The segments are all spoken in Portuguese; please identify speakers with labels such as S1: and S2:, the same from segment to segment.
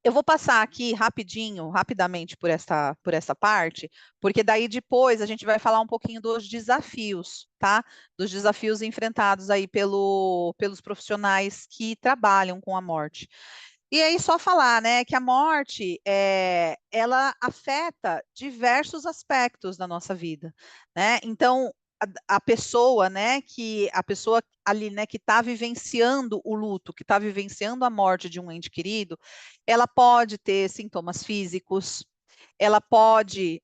S1: Eu vou passar aqui rapidamente por essa parte, porque daí depois a gente vai falar um pouquinho dos desafios, tá? Dos desafios enfrentados aí pelos profissionais que trabalham com a morte. E aí só falar, né, que a morte, ela afeta diversos aspectos da nossa vida, né? Então, a pessoa, né, a pessoa ali, né, que está vivenciando o luto, que está vivenciando a morte de um ente querido, ela pode ter sintomas físicos, ela pode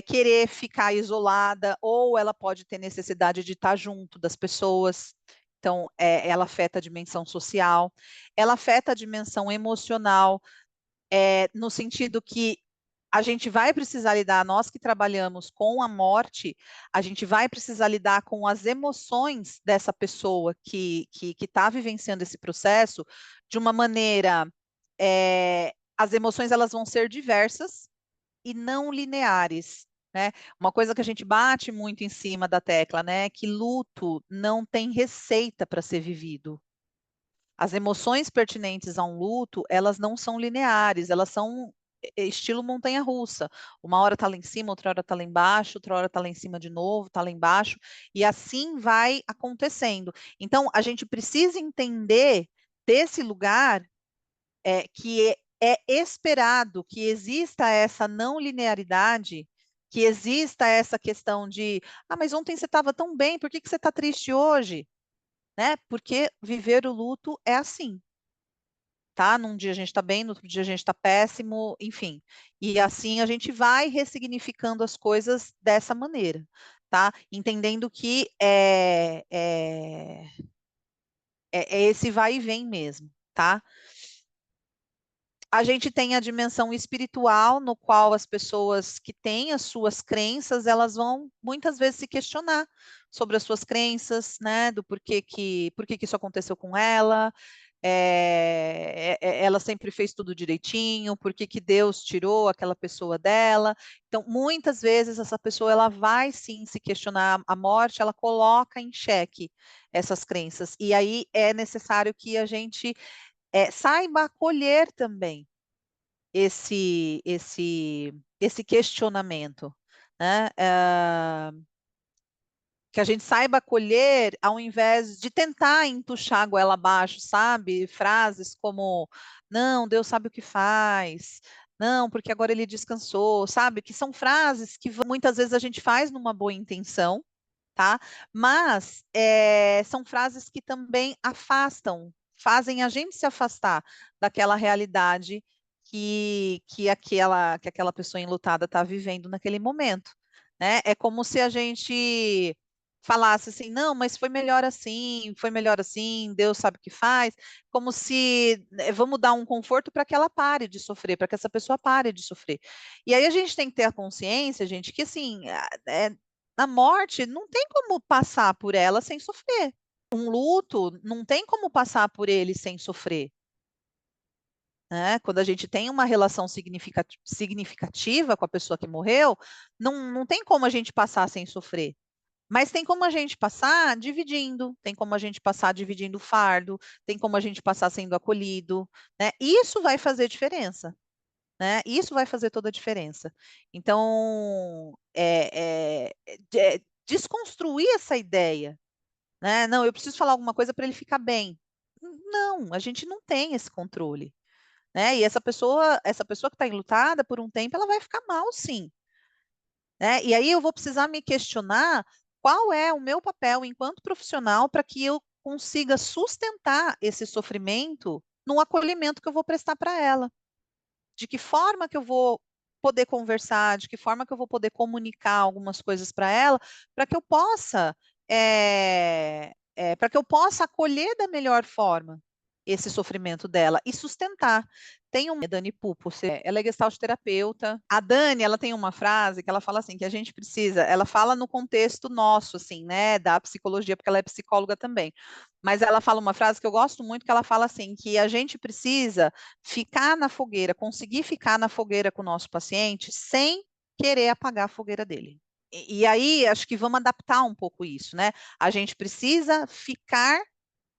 S1: querer ficar isolada, ou ela pode ter necessidade de estar junto das pessoas. Então, ela afeta a dimensão social, ela afeta a dimensão emocional, no sentido que a gente vai precisar lidar, nós que trabalhamos com a morte, a gente vai precisar lidar com as emoções dessa pessoa que está vivenciando esse processo de uma maneira. As emoções elas vão ser diversas e não lineares. Né? Uma coisa que a gente bate muito em cima da tecla, né, é que luto não tem receita para ser vivido. As emoções pertinentes a um luto, elas não são lineares, elas são estilo montanha-russa. Uma hora está lá em cima, outra hora está lá embaixo, outra hora está lá em cima de novo, está lá embaixo, e assim vai acontecendo. Então, a gente precisa entender desse lugar que é esperado que exista essa não linearidade, que exista essa questão de, mas ontem você estava tão bem, por que você está triste hoje? Né? Porque viver o luto é assim, tá? Num dia a gente está bem, no outro dia a gente está péssimo, enfim. E assim a gente vai ressignificando as coisas dessa maneira, tá? Entendendo que é esse vai e vem mesmo, tá? A gente tem a dimensão espiritual, no qual as pessoas que têm as suas crenças, elas vão muitas vezes se questionar sobre as suas crenças, né? Do por que que isso aconteceu com ela, ela sempre fez tudo direitinho, por que que Deus tirou aquela pessoa dela. Então, muitas vezes essa pessoa ela vai sim se questionar a morte, ela coloca em xeque essas crenças. E aí é necessário que a gente saiba acolher também esse questionamento, né? Que a gente saiba acolher ao invés de tentar entuchar a goela abaixo, sabe? Frases como, não, Deus sabe o que faz, não, porque agora ele descansou, sabe? Que são frases que muitas vezes a gente faz numa boa intenção, tá? Mas são frases que também afastam, fazem a gente se afastar daquela realidade que aquela pessoa enlutada está vivendo naquele momento, né? É como se a gente falasse assim, não, mas foi melhor assim, Deus sabe o que faz, como se vamos dar um conforto para que ela pare de sofrer, para que essa pessoa pare de sofrer. E aí a gente tem que ter a consciência, gente, que assim, na morte, não tem como passar por ela sem sofrer. Um luto, não tem como passar por ele sem sofrer. Né? Quando a gente tem uma relação significativa com a pessoa que morreu, não tem como a gente passar sem sofrer. Mas tem como a gente passar dividindo, tem como a gente passar dividindo o fardo, tem como a gente passar sendo acolhido, né? Isso vai fazer diferença, né? Isso vai fazer toda a diferença. Então, desconstruir essa ideia, né? Não, eu preciso falar alguma coisa para ele ficar bem. Não, a gente não tem esse controle, né? E essa pessoa que está enlutada por um tempo, ela vai ficar mal, sim, né? E aí eu vou precisar me questionar qual é o meu papel enquanto profissional para que eu consiga sustentar esse sofrimento no acolhimento que eu vou prestar para ela. De que forma que eu vou poder conversar, de que forma que eu vou poder comunicar algumas coisas para ela, para que eu possa, para que eu possa acolher da melhor forma esse sofrimento dela e sustentar. Tem uma Dani Pupo, ela é gestalt terapeuta. A Dani, ela tem uma frase que ela fala assim, que a gente precisa, ela fala no contexto nosso, assim, né, da psicologia, porque ela é psicóloga também. Mas ela fala uma frase que eu gosto muito, que ela fala assim, que a gente precisa ficar na fogueira, conseguir ficar na fogueira com o nosso paciente sem querer apagar a fogueira dele. E aí, acho que vamos adaptar um pouco isso, né? A gente precisa ficar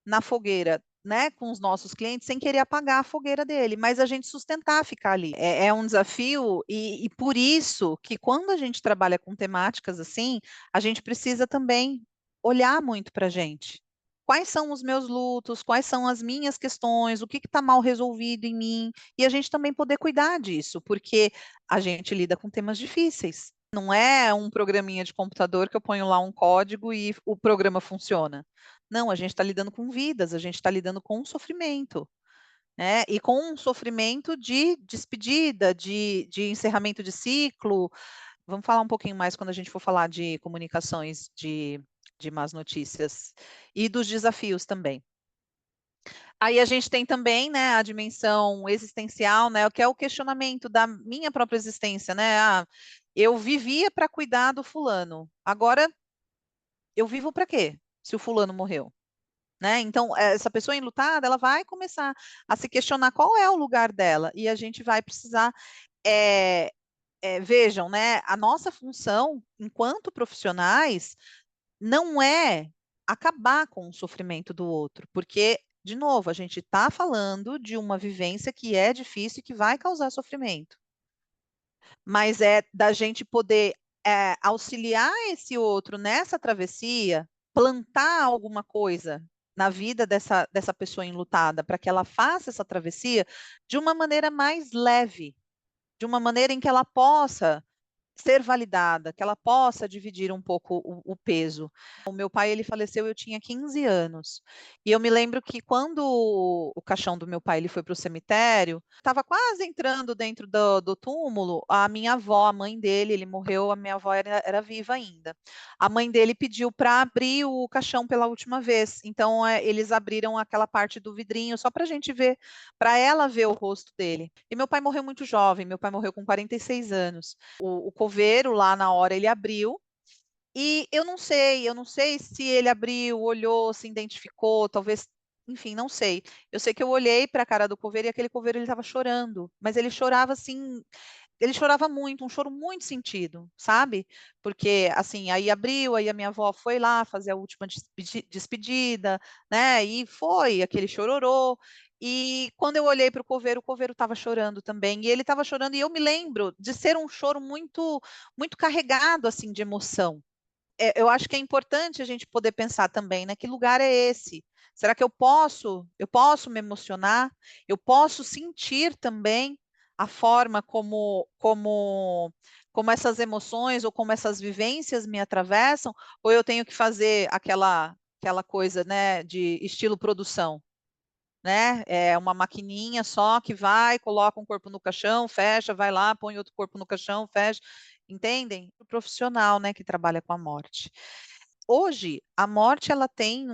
S1: na fogueira né, com os nossos clientes sem querer apagar a fogueira dele, mas a gente sustentar ficar ali. É um desafio e por isso que quando a gente trabalha com temáticas assim, a gente precisa também olhar muito para a gente. Quais são os meus lutos? Quais são as minhas questões? O que está mal resolvido em mim? E a gente também poder cuidar disso, porque a gente lida com temas difíceis. Não é um programinha de computador que eu ponho lá um código e o programa funciona. Não, a gente está lidando com vidas, a gente está lidando com um sofrimento, né? E com um sofrimento de despedida, de encerramento de ciclo. Vamos falar um pouquinho mais quando a gente for falar de comunicações de más notícias e dos desafios também. Aí a gente tem também, né, a dimensão existencial, né, que é o questionamento da minha própria existência, né? Ah, eu vivia para cuidar do fulano, agora eu vivo para quê? Se o fulano morreu? Né? Então, essa pessoa enlutada, ela vai começar a se questionar qual é o lugar dela, e a gente vai precisar, vejam, né, a nossa função enquanto profissionais não é acabar com o sofrimento do outro, porque, de novo, a gente está falando de uma vivência que é difícil e que vai causar sofrimento, mas é da gente poder auxiliar esse outro nessa travessia, plantar alguma coisa na vida dessa pessoa enlutada, para que ela faça essa travessia de uma maneira mais leve, de uma maneira em que ela possa ser validada, que ela possa dividir um pouco o peso. O meu pai, ele faleceu, eu tinha 15 anos. E eu me lembro que quando o caixão do meu pai ele foi para o cemitério, estava quase entrando dentro do túmulo, a minha avó, a mãe dele, ele morreu, a minha avó era viva ainda. A mãe dele pediu para abrir o caixão pela última vez. Então, eles abriram aquela parte do vidrinho só para a gente ver, para ela ver o rosto dele. E meu pai morreu muito jovem, meu pai morreu com 46 anos. O coveiro lá na hora ele abriu e eu não sei se ele abriu, olhou, se identificou, talvez, enfim, não sei. Eu sei que eu olhei para a cara do coveiro e aquele coveiro ele estava chorando, mas ele chorava assim, ele chorava muito, um choro muito sentido, sabe? Porque assim, aí abriu, aí a minha avó foi lá fazer a última despedida, né? E foi aquele chororô. E quando eu olhei para o coveiro estava chorando também, e ele estava chorando, e eu me lembro de ser um choro muito carregado assim de emoção. Eu acho que é importante a gente poder pensar também, né? Que lugar é esse? Será que eu posso me emocionar? Eu posso sentir também a forma como essas emoções ou como essas vivências me atravessam? Ou eu tenho que fazer aquela coisa, né, de estilo produção? Né? É uma maquininha só que vai, coloca um corpo no caixão, fecha, vai lá, põe outro corpo no caixão, fecha. Entendem? O profissional, né, que trabalha com a morte. Hoje, a morte ela tem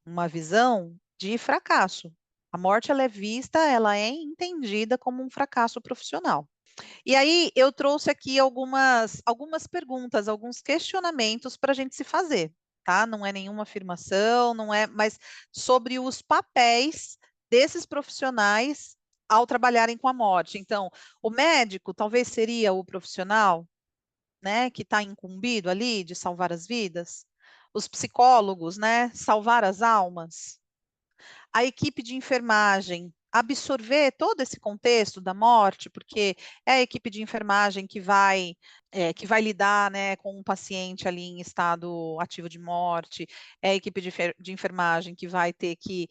S1: uma visão de fracasso. A morte ela é vista, ela é entendida como um fracasso profissional. E aí eu trouxe aqui algumas perguntas, alguns questionamentos para a gente se fazer, tá? Não é nenhuma afirmação, não é, mas sobre os papéis desses profissionais ao trabalharem com a morte. Então, o médico talvez seria o profissional, né, que está incumbido ali de salvar as vidas. Os psicólogos, né, salvar as almas. A equipe de enfermagem absorver todo esse contexto da morte, porque é a equipe de enfermagem que vai lidar, né, com um paciente ali em estado ativo de morte, é a equipe de enfermagem que vai ter que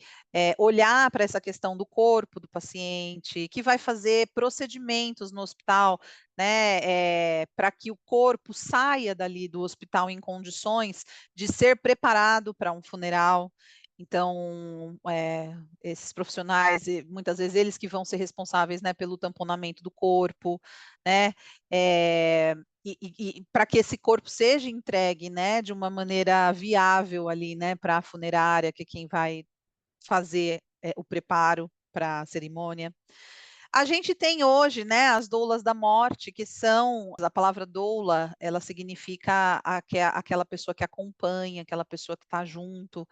S1: olhar para essa questão do corpo do paciente, que vai fazer procedimentos no hospital, né, para que o corpo saia dali do hospital em condições de ser preparado para um funeral. Então, esses profissionais, muitas vezes eles que vão ser responsáveis, né, pelo tamponamento do corpo, né, e para que esse corpo seja entregue, né, de uma maneira viável ali, né, para a funerária, que é quem vai fazer o preparo para a cerimônia. A gente tem hoje, né, as doulas da morte, que são, a palavra doula, ela significa aquela pessoa que acompanha, aquela pessoa que está junto,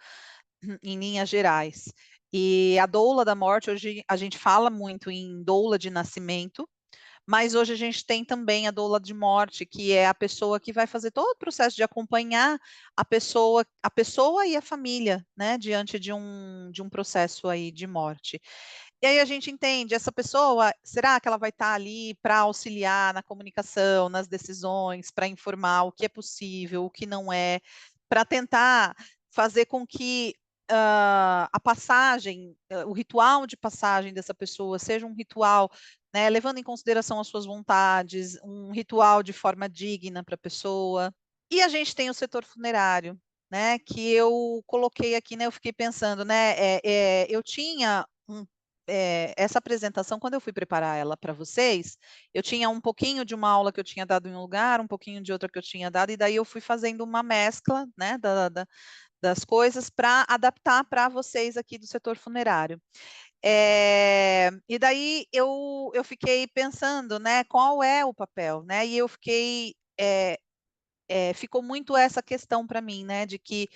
S1: em linhas gerais. E a doula da morte, hoje a gente fala muito em doula de nascimento, Mas hoje a gente tem também a doula de morte, que é a pessoa que vai fazer todo o processo de acompanhar a pessoa e a família, né, diante de um processo aí de morte. E aí a gente entende, essa pessoa, será que ela vai estar ali para auxiliar na comunicação, nas decisões, para informar o que é possível, o que não é, para tentar fazer com que a passagem, o ritual de passagem dessa pessoa seja um ritual, né, levando em consideração as suas vontades, um ritual de forma digna para a pessoa. E a gente tem o setor funerário, né, que eu coloquei aqui, né, eu fiquei pensando, né, eu tinha essa apresentação, quando eu fui preparar ela para vocês, eu tinha um pouquinho de uma aula que eu tinha dado em um lugar, um pouquinho de outra que eu tinha dado, e daí eu fui fazendo uma mescla, né, das coisas para adaptar para vocês aqui do setor funerário. E daí eu fiquei pensando, né, qual é o papel, né, e eu fiquei, ficou muito essa questão para mim, né, de que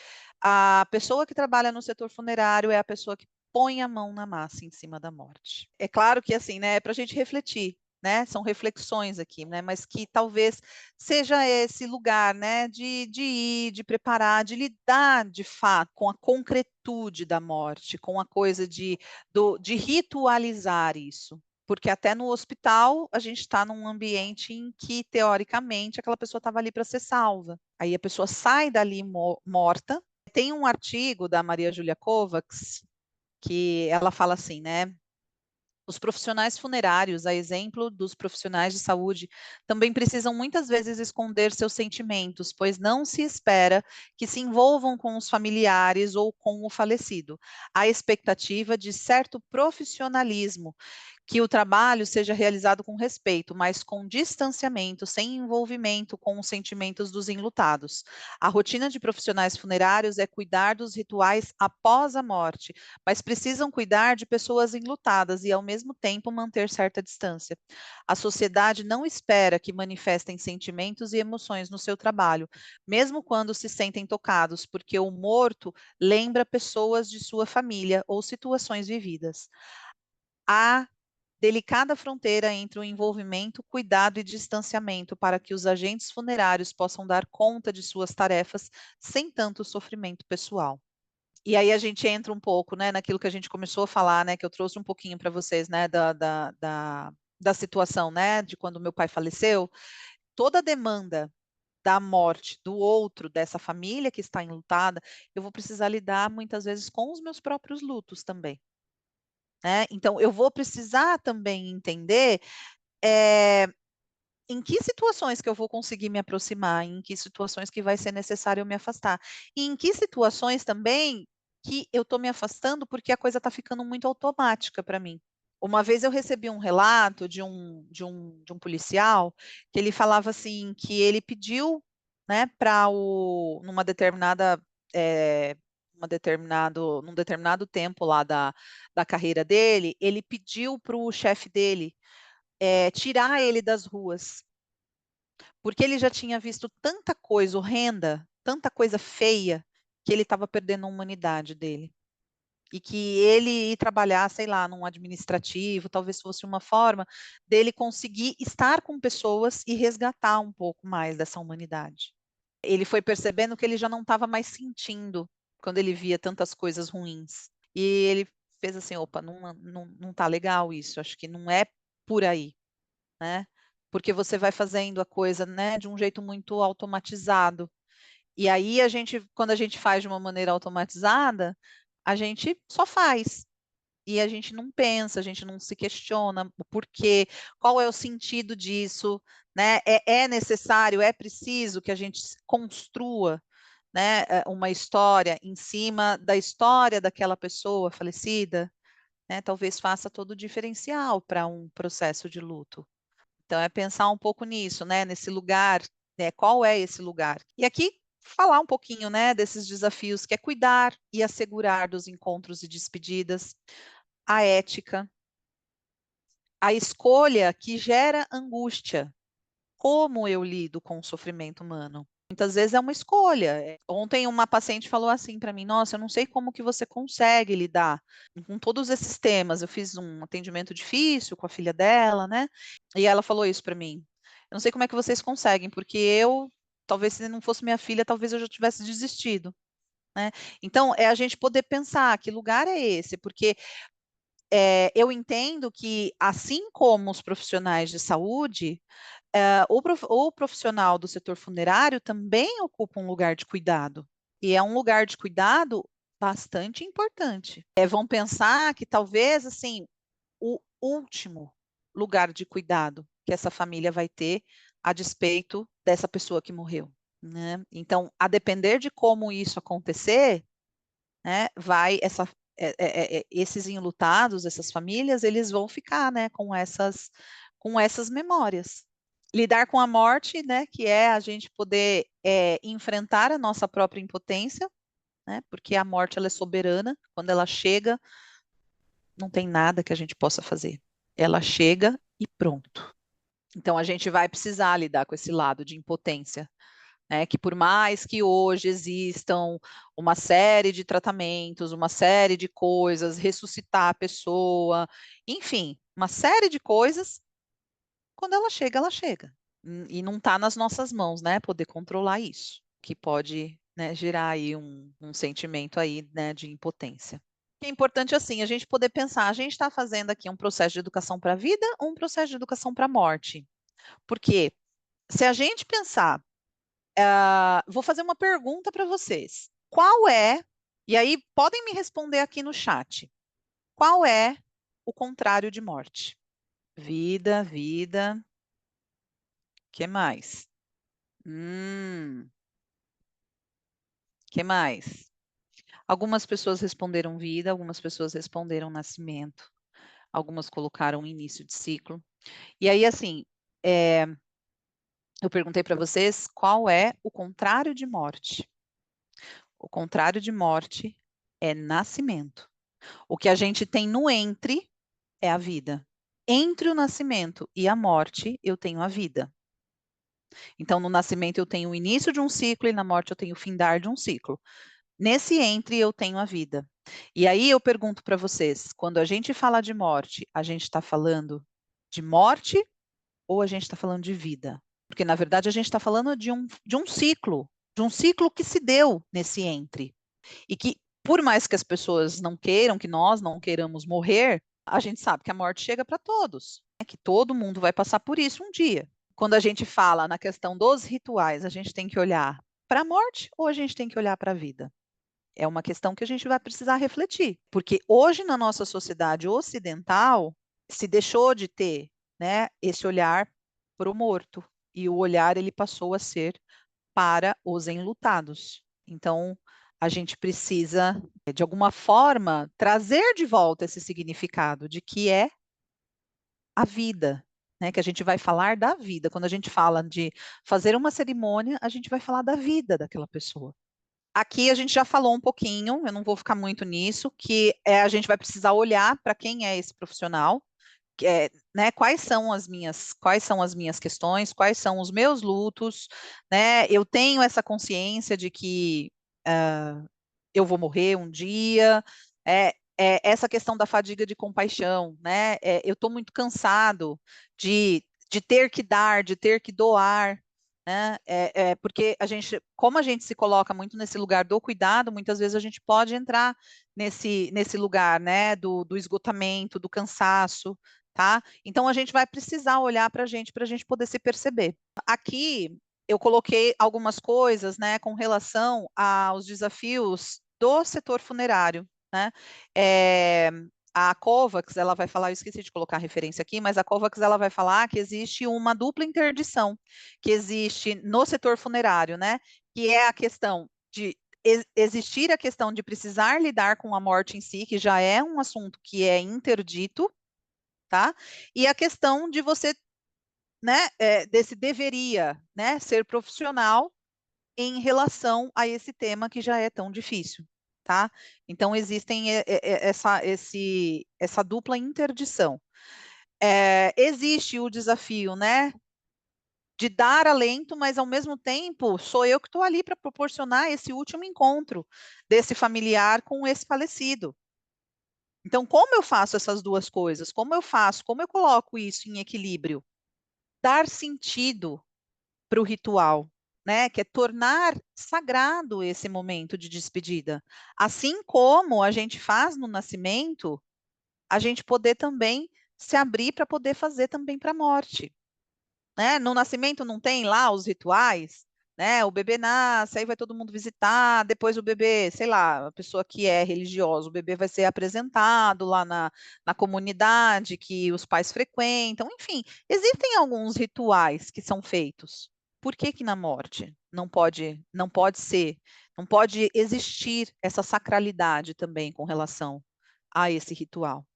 S1: a pessoa que trabalha no setor funerário é a pessoa que põe a mão na massa em cima da morte. É claro que assim, né, é para a gente refletir, né, são reflexões aqui, né, mas que talvez seja esse lugar, né, de ir, de preparar, de lidar de fato com a concretude da morte, com a coisa de ritualizar isso. Porque até no hospital a gente está num ambiente em que, teoricamente, aquela pessoa estava ali para ser salva. Aí a pessoa sai dali morta. Tem um artigo da Maria Júlia Kovacs que ela fala assim, né? Os profissionais funerários, a exemplo dos profissionais de saúde, também precisam muitas vezes esconder seus sentimentos, pois não se espera que se envolvam com os familiares ou com o falecido. Há expectativa de certo profissionalismo, que o trabalho seja realizado com respeito, mas com distanciamento, sem envolvimento com os sentimentos dos enlutados. A rotina de profissionais funerários é cuidar dos rituais após a morte, mas precisam cuidar de pessoas enlutadas e, ao mesmo tempo, manter certa distância. A sociedade não espera que manifestem sentimentos e emoções no seu trabalho, mesmo quando se sentem tocados, porque o morto lembra pessoas de sua família ou situações vividas. Há delicada fronteira entre o envolvimento, cuidado e distanciamento para que os agentes funerários possam dar conta de suas tarefas sem tanto sofrimento pessoal. E aí a gente entra um pouco, né, naquilo que a gente começou a falar, né, que eu trouxe um pouquinho para vocês, né, da situação, né, de quando meu pai faleceu. Toda a demanda da morte do outro, dessa família que está enlutada, eu vou precisar lidar muitas vezes com os meus próprios lutos também, né. Então eu vou precisar também entender, eh, em que situações que eu vou conseguir me aproximar, em que situações que vai ser necessário eu me afastar, e em que situações também que eu estou me afastando porque a coisa está ficando muito automática para mim. Uma vez eu recebi um relato de um policial, que ele falava assim, que ele pediu, né, para numa determinada, eh, num determinado tempo lá da carreira dele, ele pediu para o chefe dele, tirar ele das ruas, porque ele já tinha visto tanta coisa horrenda, tanta coisa feia, que ele estava perdendo a humanidade dele. E que ele ir trabalhar, sei lá, num administrativo, talvez fosse uma forma dele conseguir estar com pessoas e resgatar um pouco mais dessa humanidade. Ele foi percebendo que ele já não estava mais sentindo quando ele via tantas coisas ruins. E ele fez assim: opa, não tá legal isso, acho que não é por aí, né? Porque você vai fazendo a coisa, né, de um jeito muito automatizado. E aí quando a gente faz de uma maneira automatizada, a gente só faz. E a gente não pensa, a gente não se questiona o porquê, qual é o sentido disso, né? É necessário, é preciso que a gente construa, né, uma história em cima da história daquela pessoa falecida, né? Talvez faça todo o diferencial para um processo de luto. Então, é pensar um pouco nisso, né? Nesse lugar, né? Qual é esse lugar? E aqui falar um pouquinho, né, desses desafios que é cuidar e assegurar dos encontros e despedidas, a ética, a escolha que gera angústia. Como eu lido com o sofrimento humano? Muitas vezes é uma escolha. Ontem uma paciente falou assim para mim: Nossa, eu não sei como que você consegue lidar com todos esses temas. Eu fiz um atendimento difícil com a filha dela, né? E ela falou isso para mim. Eu não sei como é que vocês conseguem, porque eu, talvez se não fosse minha filha, talvez eu já tivesse desistido, né? Então, é a gente poder pensar que lugar é esse, porque eu entendo que, assim como os profissionais de saúde, o profissional do setor funerário também ocupa um lugar de cuidado. E é um lugar de cuidado bastante importante. Vão pensar que talvez, assim, o último lugar de cuidado que essa família vai ter a despeito dessa pessoa que morreu, né? Então, a depender de como isso acontecer, né, esses enlutados, essas famílias, eles vão ficar, né, com essas memórias. Lidar com a morte, né, que é a gente poder enfrentar a nossa própria impotência, né, porque a morte ela é soberana, quando ela chega, não tem nada que a gente possa fazer. Ela chega e pronto. Então a gente vai precisar lidar com esse lado de impotência, né, que por mais que hoje existam uma série de tratamentos, uma série de coisas, ressuscitar a pessoa, enfim, uma série de coisas, quando ela chega, ela chega. E não está nas nossas mãos, né, poder controlar isso, que pode, né, gerar aí um sentimento aí, né, de impotência. É importante, assim, a gente poder pensar, a gente está fazendo aqui um processo de educação para a vida ou um processo de educação para a morte? Porque se a gente pensar, vou fazer uma pergunta para vocês. Qual é, e aí podem me responder aqui no chat, qual é o contrário de morte? Vida, vida, que mais? Que mais? Algumas pessoas responderam vida, algumas pessoas responderam nascimento, algumas colocaram início de ciclo. E aí, assim, eu perguntei para vocês qual é o contrário de morte. O contrário de morte é nascimento. O que a gente tem no entre é a vida. Entre o nascimento e a morte, eu tenho a vida. Então, no nascimento, eu tenho o início de um ciclo e na morte, eu tenho o findar de um ciclo. Nesse entre, eu tenho a vida. E aí, eu pergunto para vocês: quando a gente fala de morte, a gente está falando de morte ou a gente está falando de vida? Porque, na verdade, a gente está falando de um ciclo que se deu nesse entre. E que, por mais que as pessoas não queiram, que nós não queiramos morrer, a gente sabe que a morte chega para todos, né? Que todo mundo vai passar por isso um dia. Quando a gente fala na questão dos rituais, a gente tem que olhar para a morte ou a gente tem que olhar para a vida? É uma questão que a gente vai precisar refletir, porque hoje na nossa sociedade ocidental se deixou de ter, né, esse olhar para o morto e o olhar ele passou a ser para os enlutados. Então, a gente precisa, de alguma forma, trazer de volta esse significado de que é a vida, né? Que a gente vai falar da vida. Quando a gente fala de fazer uma cerimônia, a gente vai falar da vida daquela pessoa. Aqui a gente já falou um pouquinho, eu não vou ficar muito nisso, que a gente vai precisar olhar para quem é esse profissional, né, quais são as minhas questões, quais são os meus lutos, né? Eu tenho essa consciência de que eu vou morrer um dia, essa questão da fadiga de compaixão, né? Eu estou muito cansado de ter que dar, de ter que doar, né? Porque como a gente se coloca muito nesse lugar do cuidado, muitas vezes a gente pode entrar nesse lugar, né? Do esgotamento, do cansaço, tá? Então a gente vai precisar olhar para a gente poder se perceber. Aqui eu coloquei algumas coisas, né, com relação aos desafios do setor funerário, né? É, a Covax, ela vai falar, eu esqueci de colocar a referência aqui, mas a Covax, ela vai falar que existe uma dupla interdição que existe no setor funerário, né? Que é a questão de existir a questão de precisar lidar com a morte em si, que já é um assunto que é interdito, tá? E a questão de você, né, desse deveria, né, ser profissional em relação a esse tema que já é tão difícil, tá? Então, existem essa dupla interdição. Existe o desafio, né, de dar alento, mas ao mesmo tempo sou eu que estou ali para proporcionar esse último encontro desse familiar com esse falecido. Então, como eu faço essas duas coisas? Como eu coloco isso em equilíbrio? Dar sentido para o ritual, né? Que é tornar sagrado esse momento de despedida. Assim como a gente faz no nascimento, a gente poder também se abrir para poder fazer também para a morte, né? No nascimento não tem lá os rituais, né? O bebê nasce, aí vai todo mundo visitar, depois o bebê, sei lá, a pessoa que é religiosa, o bebê vai ser apresentado lá na comunidade que os pais frequentam, enfim, existem alguns rituais que são feitos. Por que que na morte não pode ser, não pode existir essa sacralidade também com relação a esse ritual?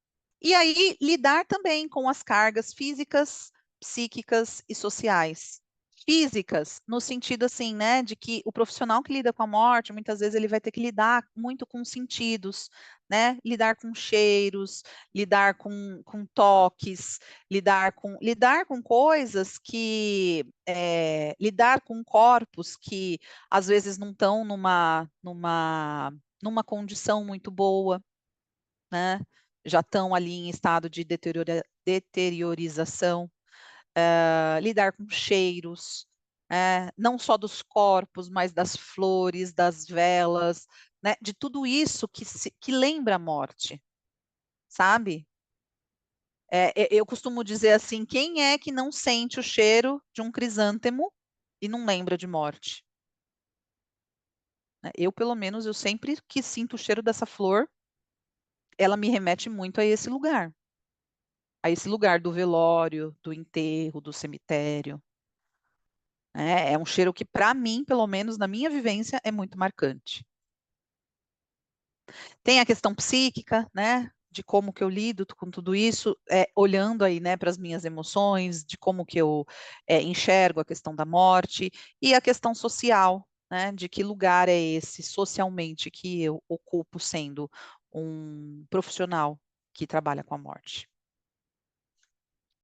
S1: E aí, lidar também com as cargas físicas, psíquicas e sociais. Físicas, no sentido assim, né, de que o profissional que lida com a morte, muitas vezes ele vai ter que lidar muito com sentidos, né, lidar com cheiros, lidar com toques, lidar com coisas que, lidar com corpos que às vezes não estão numa condição muito boa, né? Já estão ali em estado de deteriorização, lidar com cheiros, não só dos corpos, mas das flores, das velas, né? De tudo isso que lembra a morte, sabe? Eu costumo dizer assim, quem é que não sente o cheiro de um crisântemo e não lembra de morte? Né? Eu, pelo menos, eu sempre que sinto o cheiro dessa flor, ela me remete muito a esse lugar do velório, do enterro, do cemitério. Né? É um cheiro que, para mim, pelo menos na minha vivência, é muito marcante. Tem a questão psíquica, né? De como que eu lido com tudo isso, olhando aí, né, para as minhas emoções, de como que eu enxergo a questão da morte, e a questão social, né? De que lugar é esse socialmente que eu ocupo sendo um profissional que trabalha com a morte.